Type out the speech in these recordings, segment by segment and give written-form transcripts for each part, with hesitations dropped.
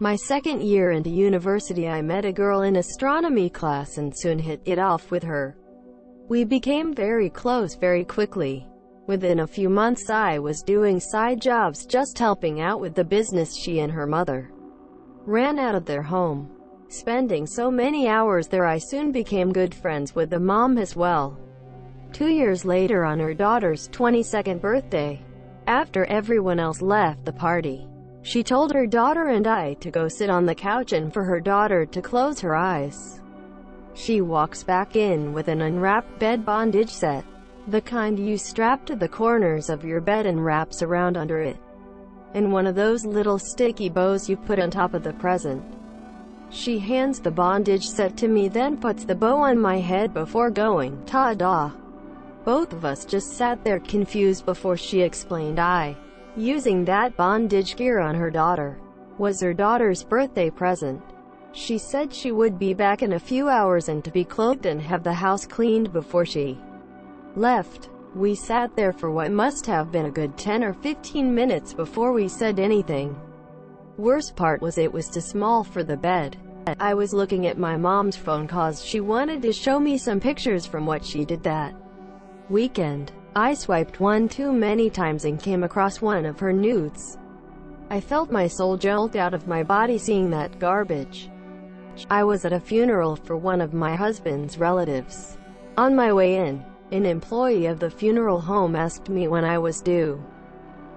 My second year into university, I met a girl in astronomy class and soon hit it off with her. We became very close very quickly. Within a few months I was doing side jobs just helping out with the business she and her mother ran out of their home. Spending so many hours there, I soon became good friends with the mom as well. 2 years later, on her daughter's 22nd birthday, after everyone else left the party, she told her daughter and I to go sit on the couch and for her daughter to close her eyes. She walks back in with an unwrapped bed bondage set, the kind you strap to the corners of your bed and wraps around under it, and one of those little sticky bows you put on top of the present. She hands the bondage set to me, then puts the bow on my head before going, "Ta-da." Both of us just sat there confused before she explained using that bondage gear on her daughter was her daughter's birthday present. She said she would be back in a few hours and to be clothed and have the house cleaned before she left. We sat there for what must have been a good 10 or 15 minutes before we said anything. Worst part was it was too small for the bed. I was looking at my mom's phone cause she wanted to show me some pictures from what she did that weekend. I swiped one too many times and came across one of her nudes. I felt my soul jolt out of my body seeing that garbage. I was at a funeral for one of my husband's relatives. On my way in, an employee of the funeral home asked me when I was due.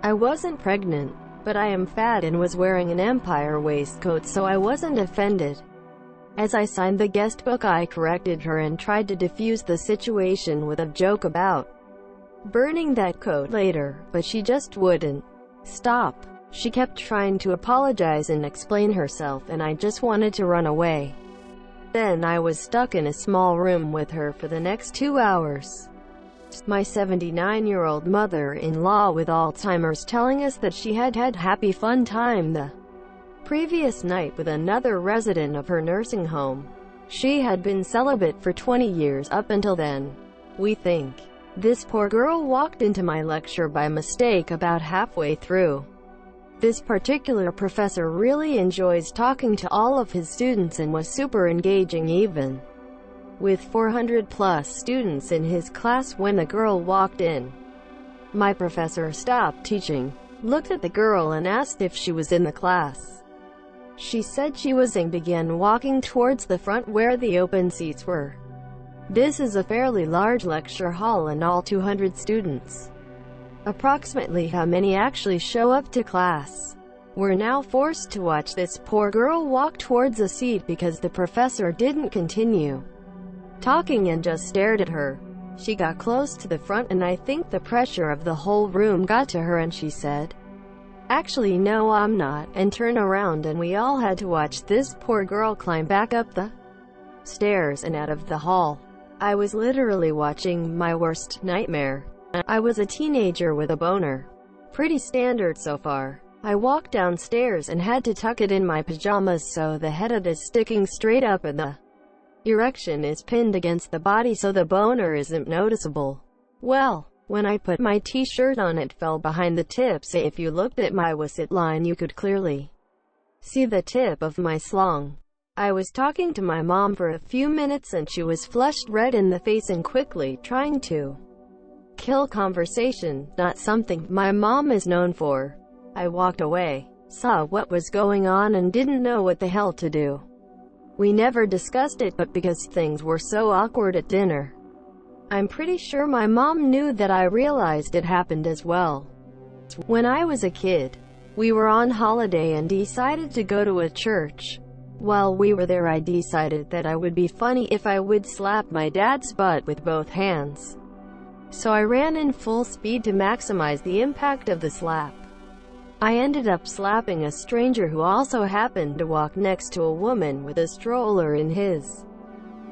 I wasn't pregnant, but I am fat and was wearing an Empire waistcoat, so I wasn't offended. As I signed the guest book, I corrected her and tried to defuse the situation with a joke about burning that coat later, but she just wouldn't stop. She kept trying to apologize and explain herself, and I just wanted to run away. Then I was stuck in a small room with her for the next 2 hours. My 79-year-old mother-in-law with Alzheimer's telling us that she had had happy fun time the previous night with another resident of her nursing home. She had been celibate for 20 years up until then. We think. This poor girl walked into my lecture by mistake about halfway through. This particular professor really enjoys talking to all of his students and was super engaging even with 400 plus students in his class when the girl walked in. My professor stopped teaching, looked at the girl and asked if she was in the class. She said she was and began walking towards the front where the open seats were. This is a fairly large lecture hall and all 200 students. Approximately how many actually show up to class? We're now forced to watch this poor girl walk towards a seat because the professor didn't continue talking and just stared at her. She got close to the front and I think the pressure of the whole room got to her and she said, "Actually no, I'm not," and turn around, and we all had to watch this poor girl climb back up the stairs and out of the hall. I was literally watching my worst nightmare. I was a teenager with a boner. Pretty standard so far. I walked downstairs and had to tuck it in my pajamas so the head is sticking straight up and the erection is pinned against the body so the boner isn't noticeable. Well, when I put my t-shirt on, it fell behind the tip, so if you looked at my waist line you could clearly see the tip of my slong. I was talking to my mom for a few minutes and she was flushed red in the face and quickly trying to kill conversation, not something my mom is known for. I walked away, saw what was going on and didn't know what the hell to do. We never discussed it, but because things were so awkward at dinner, I'm pretty sure my mom knew that I realized it happened as well. When I was a kid, we were on holiday and decided to go to a church. While we were there, I decided that I would be funny if I would slap my dad's butt with both hands. So I ran in full speed to maximize the impact of the slap. I ended up slapping a stranger who also happened to walk next to a woman with a stroller in his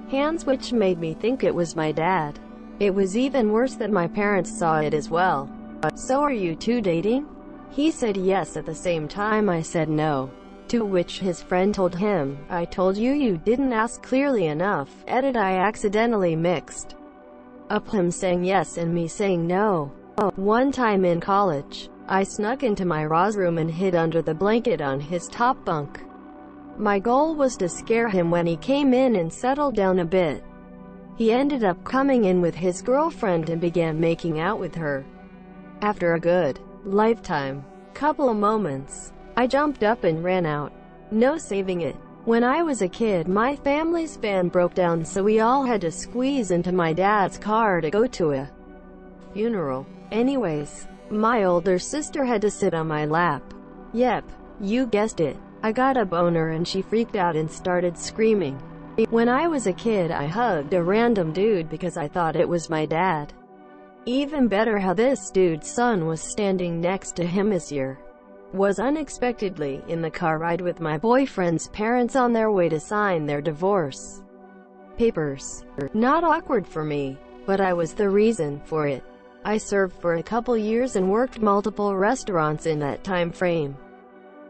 hands, which made me think it was my dad. It was even worse that my parents saw it as well. "So are you two dating?" He said yes. At the same time I said no. To which his friend told him, "I told you you didn't ask clearly enough." Edit: I accidentally mixed up him saying yes and me saying no. One time in college, I snuck into my Ra's room and hid under the blanket on his top bunk. My goal was to scare him when he came in and settled down a bit. He ended up coming in with his girlfriend and began making out with her. After a good, lifetime, couple of moments, I jumped up and ran out. No saving it. When I was a kid, my family's van broke down, so we all had to squeeze into my dad's car to go to a funeral. Anyways, my older sister had to sit on my lap. Yep, you guessed it. I got a boner and she freaked out and started screaming. When I was a kid, I hugged a random dude because I thought it was my dad. Even better how this dude's son was standing next to him this year. Was unexpectedly in the car ride with my boyfriend's parents on their way to sign their divorce papers. Not awkward for me, but I was the reason for it. I served for a couple years and worked multiple restaurants in that time frame.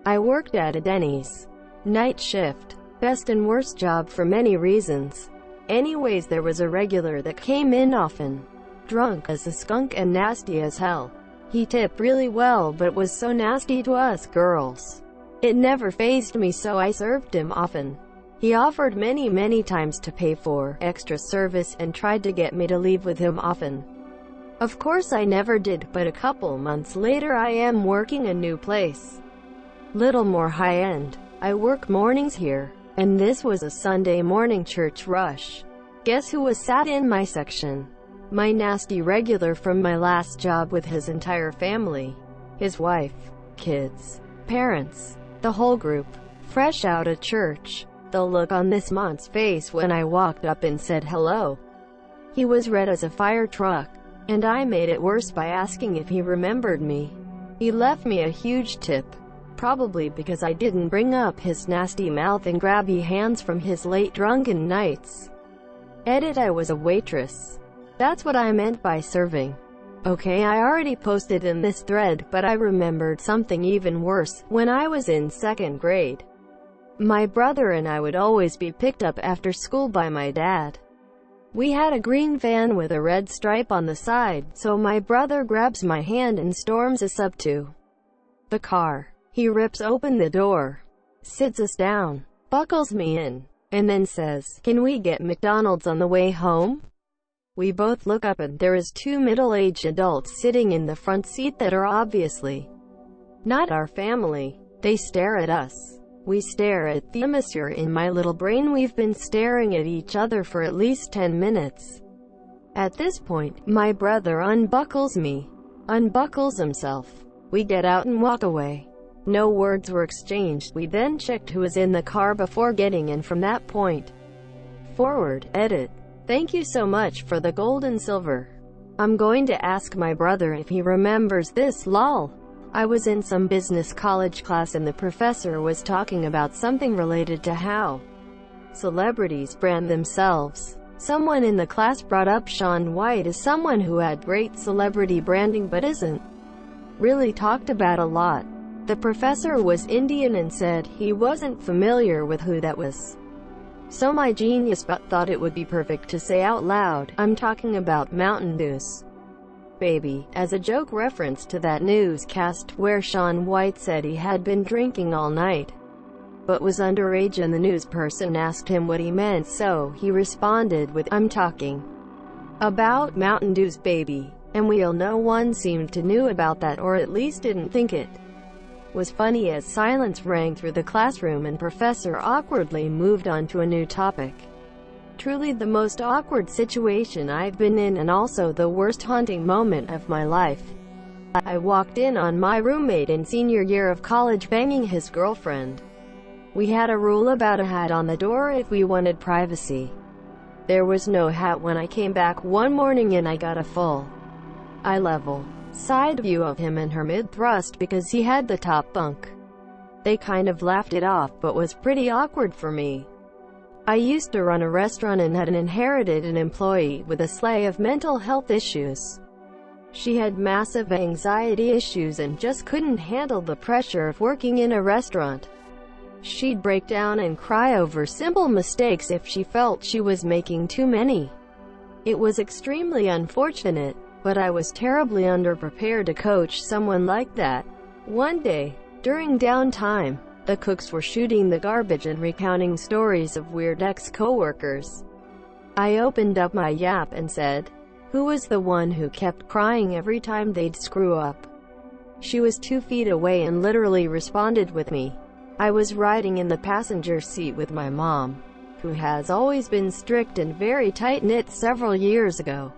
I worked at a Denny's. Night shift. Best and worst job for many reasons. Anyways, there was a regular that came in often. Drunk as a skunk and nasty as hell. He tipped really well but was so nasty to us girls. It never fazed me, so I served him often. He offered many times to pay for extra service and tried to get me to leave with him often. Of course I never did, but a couple months later I am working a new place. Little more high-end. I work mornings here, and this was a Sunday morning church rush. Guess who was sat in my section? My nasty regular from my last job with his entire family. His wife, kids, parents, the whole group. Fresh out of church. The look on this man's face when I walked up and said hello. He was red as a fire truck, and I made it worse by asking if he remembered me. He left me a huge tip. Probably because I didn't bring up his nasty mouth and grabby hands from his late drunken nights. Edit: I was a waitress. That's what I meant by serving. Okay, I already posted in this thread, but I remembered something even worse. When I was in 2nd grade, my brother and I would always be picked up after school by my dad. We had a green van with a red stripe on the side, so my brother grabs my hand and storms us up to the car. He rips open the door, sits us down, buckles me in, and then says, "Can we get McDonald's on the way home?" We both look up and there is 2 middle-aged adults sitting in the front seat that are obviously not our family. They stare at us. We stare at them. In my little brain, we've been staring at each other for at least 10 minutes. At this point, my brother unbuckles me, unbuckles himself. We get out and walk away. No words were exchanged. We then checked who was in the car before getting in. From that point forward. Edit: thank you so much for the gold and silver. I'm going to ask my brother if he remembers this. Lol. I was in some business college class and the professor was talking about something related to how celebrities brand themselves. Someone in the class brought up Shaun White as someone who had great celebrity branding but isn't really talked about a lot. The professor was Indian and said he wasn't familiar with who that was. So my genius butt thought it would be perfect to say out loud, "I'm talking about Mountain Dew's baby," as a joke reference to that newscast where Shaun White said he had been drinking all night but was underage, and the news person asked him what he meant, so he responded with, "I'm talking about Mountain Dew's baby." And we all know one seemed to knew about that, or at least didn't think it was funny, as silence rang through the classroom and professor awkwardly moved on to a new topic. Truly the most awkward situation I've been in, and also the worst haunting moment of my life. I walked in on my roommate in senior year of college banging his girlfriend. We had a rule about a hat on the door if we wanted privacy. There was no hat when I came back one morning, and I got a full eye-level side view of him and her mid-thrust because he had the top bunk. They kind of laughed it off, but was pretty awkward for me. I used to run a restaurant and had inherited an employee with a slew of mental health issues. She had massive anxiety issues and just couldn't handle the pressure of working in a restaurant. She'd break down and cry over simple mistakes if she felt she was making too many. It was extremely unfortunate, but I was terribly underprepared to coach someone like that. One day, during downtime, The cooks were shooting the garbage and recounting stories of weird ex-coworkers. I opened up my yap and said, "Who was the one who kept crying every time they'd screw up?" She was 2 feet away and literally responded with me. I was riding in the passenger seat with my mom, who has always been strict and very tight-knit several years ago,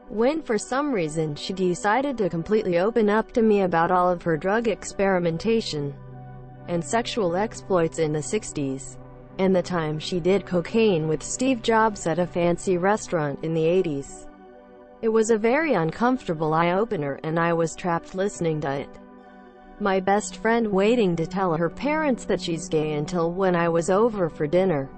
when for some reason she decided to completely open up to me about all of her drug experimentation and sexual exploits in the 60s, and the time she did cocaine with Steve Jobs at a fancy restaurant in the 80s. It was a very uncomfortable eye-opener, and I was trapped listening to it. My best friend waiting to tell her parents that she's gay until when I was over for dinner.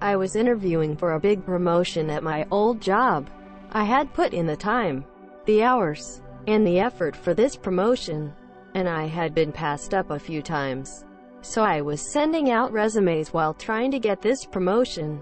I was interviewing for a big promotion at my old job. I had put in the time, the hours, and the effort for this promotion, and I had been passed up a few times. So I was sending out resumes while trying to get this promotion.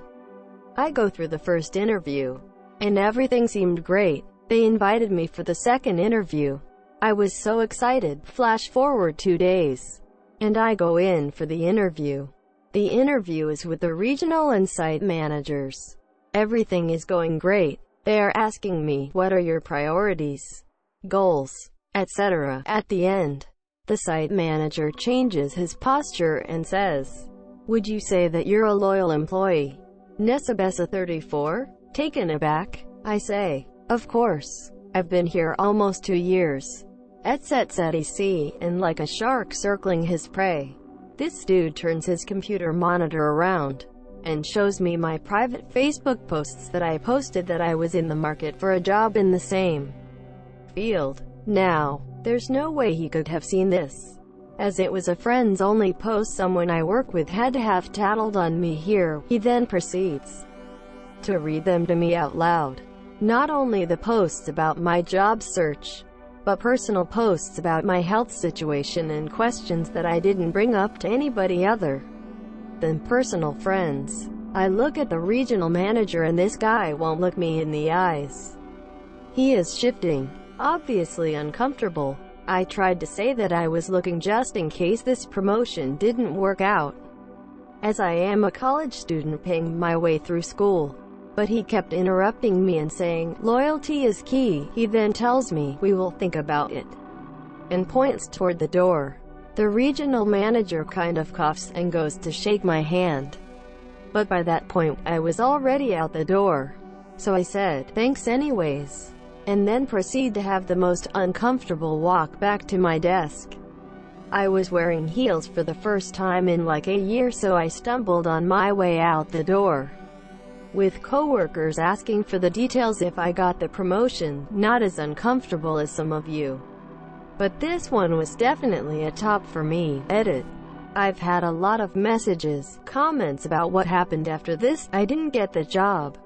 I go through the first interview, and everything seemed great. They invited me for the second interview. I was so excited. Flash forward 2 days, and I go in for the interview. The interview is with the regional and site managers. Everything is going great. They are asking me, "What are your priorities, goals, etc." At the end, the site manager changes his posture and says, "Would you say that you're a loyal employee?" Nesabessa 34? Taken aback, I say, "Of course. I've been here almost 2 years." etc. And like a shark circling his prey, this dude turns his computer monitor around and shows me my private Facebook posts that I posted that I was in the market for a job in the same field. Now, there's no way he could have seen this, as it was a friends-only post someone I work with had to have tattled on me here. He then proceeds to read them to me out loud. Not only the posts about my job search, but personal posts about my health situation and questions that I didn't bring up to anybody other than personal friends. I look at the regional manager and this guy won't look me in the eyes. He is shifting, obviously uncomfortable. I tried to say that I was looking just in case this promotion didn't work out, as I am a college student paying my way through school. But he kept interrupting me and saying, "Loyalty is key." He then tells me, "We will think about it," and points toward the door. The regional manager kind of coughs and goes to shake my hand. But by that point, I was already out the door. So I said, "Thanks anyways," and then proceed to have the most uncomfortable walk back to my desk. I was wearing heels for the first time in like a year, so I stumbled on my way out the door, with coworkers asking for the details if I got the promotion. Not as uncomfortable as some of you, but this one was definitely a top for me. Edit. I've had a lot of messages, comments about what happened after this. I didn't get the job.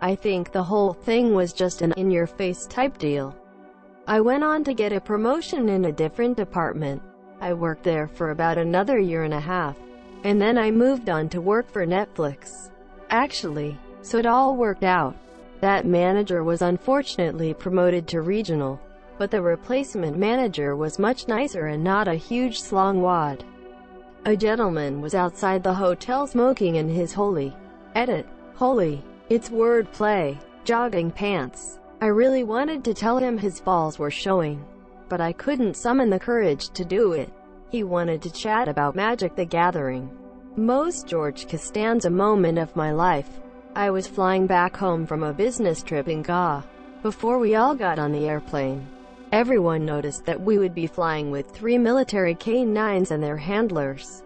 I think the whole thing was just an in-your-face type deal. I went on to get a promotion in a different department. I worked there for about another year and a half, and then I moved on to work for Netflix. Actually, so it all worked out. That manager was unfortunately promoted to regional, but the replacement manager was much nicer and not a huge slongwad. A gentleman was outside the hotel smoking in his holy, it's wordplay, jogging pants. I really wanted to tell him his balls were showing, but I couldn't summon the courage to do it. He wanted to chat about Magic the Gathering. Most George Costanza moment of my life. I was flying back home from a business trip in Ga. Before we all got on the airplane, everyone noticed that we would be flying with 3 military K-9s and their handlers.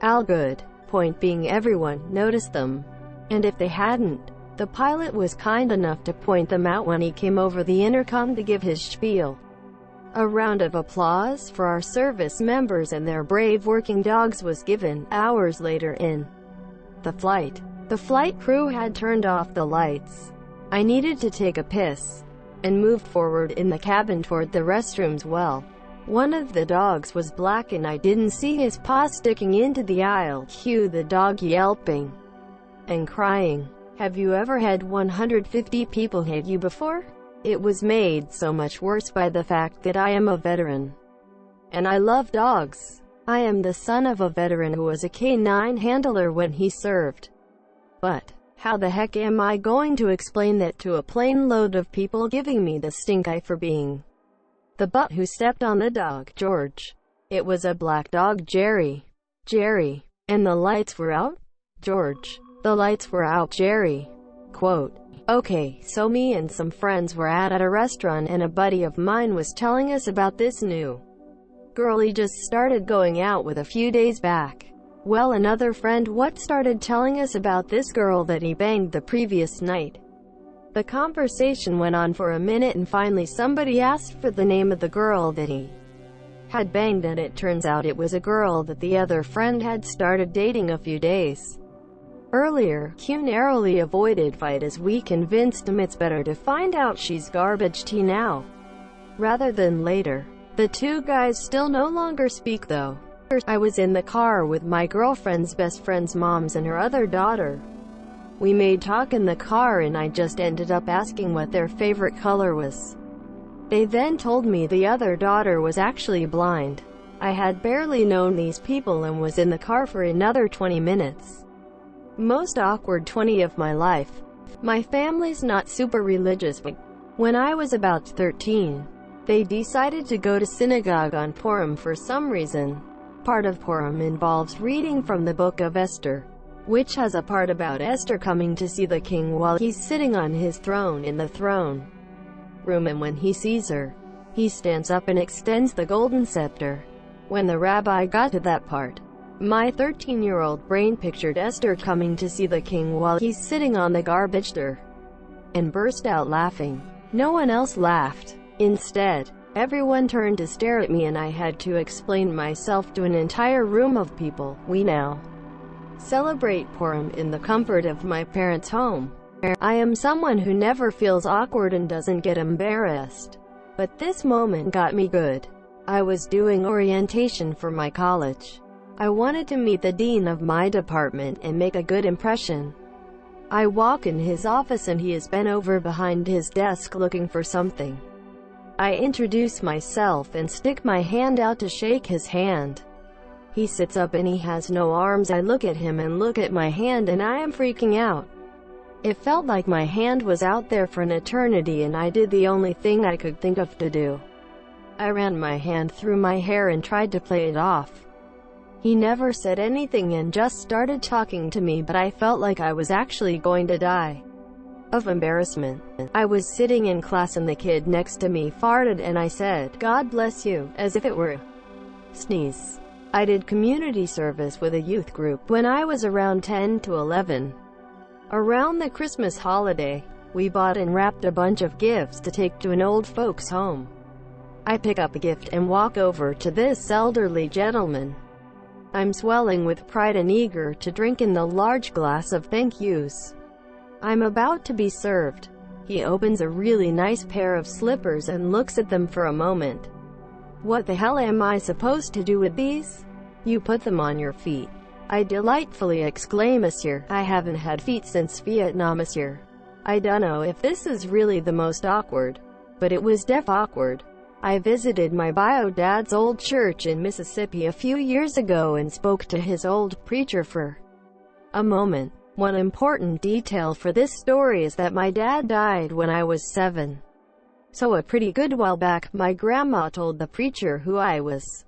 All good. Point being, everyone noticed them. And if they hadn't, the pilot was kind enough to point them out when he came over the intercom to give his spiel. A round of applause for our service members and their brave working dogs was given. Hours later in the flight, the flight crew had turned off the lights. I needed to take a piss, and moved forward in the cabin toward the restrooms. Well, one of the dogs was black and I didn't see his paw sticking into the aisle. Cue the dog yelping and crying. Have you ever had 150 people hate you before? It was made so much worse by the fact that I am a veteran, and I love dogs. I am the son of a veteran who was a K-9 handler when he served. But how the heck am I going to explain that to a plane load of people giving me the stink eye for being the butt who stepped on the dog, George? It was a black dog, Jerry. Jerry. And the lights were out? George. The lights were out, Jerry. Quote. Okay, so me and some friends were at a restaurant and a buddy of mine was telling us about this new girl he just started going out with a few days back. Well, another friend started telling us about this girl that he banged the previous night. The conversation went on for a minute and finally somebody asked for the name of the girl that he had banged, and it turns out it was a girl that the other friend had started dating a few days earlier. Q narrowly avoided fight as we convinced him it's better to find out she's garbage tea now rather than later. The two guys still no longer speak though. I was in the car with my girlfriend's best friend's moms and her other daughter. We made talk in the car and I just ended up asking what their favorite color was. They then told me the other daughter was actually blind. I had barely known these people and was in the car for another 20 minutes. Most awkward 20 of my life. My family's not super religious, but when I was about 13, they decided to go to synagogue on Purim for some reason. Part of Purim involves reading from the Book of Esther, which has a part about Esther coming to see the king while he's sitting on his throne in the throne room, and when he sees her, he stands up and extends the golden scepter. When the rabbi got to that part, my 13-year-old brain pictured Esther coming to see the king while he's sitting on the garbage jar, and burst out laughing. No one else laughed. Instead, everyone turned to stare at me and I had to explain myself to an entire room of people. We now celebrate Purim in the comfort of my parents' home. I am someone who never feels awkward and doesn't get embarrassed. But this moment got me good. I was doing orientation for my college. I wanted to meet the dean of my department and make a good impression. I walk in his office and he is bent over behind his desk looking for something. I introduce myself and stick my hand out to shake his hand. He sits up and he has no arms. I look at him and look at my hand and I am freaking out. It felt like my hand was out there for an eternity and I did the only thing I could think of to do. I ran my hand through my hair and tried to play it off. He never said anything and just started talking to me, but I felt like I was actually going to die of embarrassment. I was sitting in class and the kid next to me farted and I said, "God bless you," as if it were a sneeze. I did community service with a youth group when I was around 10 to 11. Around the Christmas holiday, we bought and wrapped a bunch of gifts to take to an old folks' home. I pick up a gift and walk over to this elderly gentleman. I'm swelling with pride and eager to drink in the large glass of thank yous. I'm about to be served. He opens a really nice pair of slippers and looks at them for a moment. "What the hell am I supposed to do with these?" "You put them on your feet." I delightfully exclaim, "Monsieur, I haven't had feet since Vietnam, monsieur." I dunno if this is really the most awkward, but it was def awkward. I visited my bio dad's old church in Mississippi a few years ago and spoke to his old preacher for a moment. One important detail for this story is that my dad died when I was 7. So a pretty good while back, my grandma told the preacher who I was.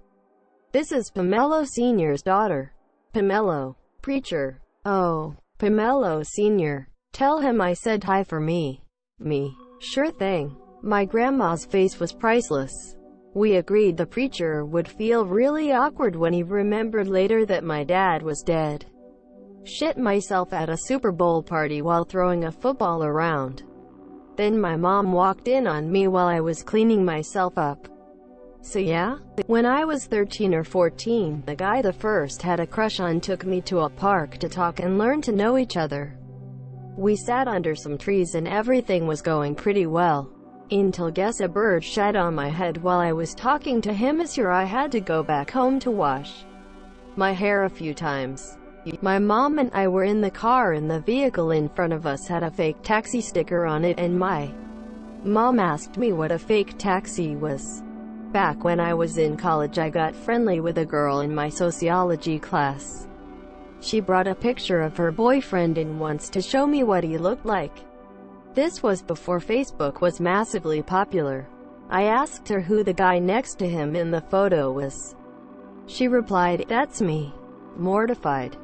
"This is Pomelo Sr.'s daughter." Pomelo. Preacher. "Oh, Pomelo Sr. Tell him I said hi for me." Me. "Sure thing." My grandma's face was priceless. We agreed the preacher would feel really awkward when he remembered later that my dad was dead. Shit myself at a Super Bowl party while throwing a football around. Then my mom walked in on me while I was cleaning myself up. So yeah, when I was 13 or 14, the guy the first had a crush on took me to a park to talk and learn to know each other. We sat under some trees and everything was going pretty well. Until guess a bird shat on my head while I was talking to him. Monsieur, I had to go back home to wash my hair a few times. My mom and I were in the car and the vehicle in front of us had a fake taxi sticker on it and my mom asked me what a fake taxi was. Back when I was in college, I got friendly with a girl in my sociology class. She brought a picture of her boyfriend in once to show me what he looked like. This was before Facebook was massively popular. I asked her who the guy next to him in the photo was. She replied, "That's me." Mortified,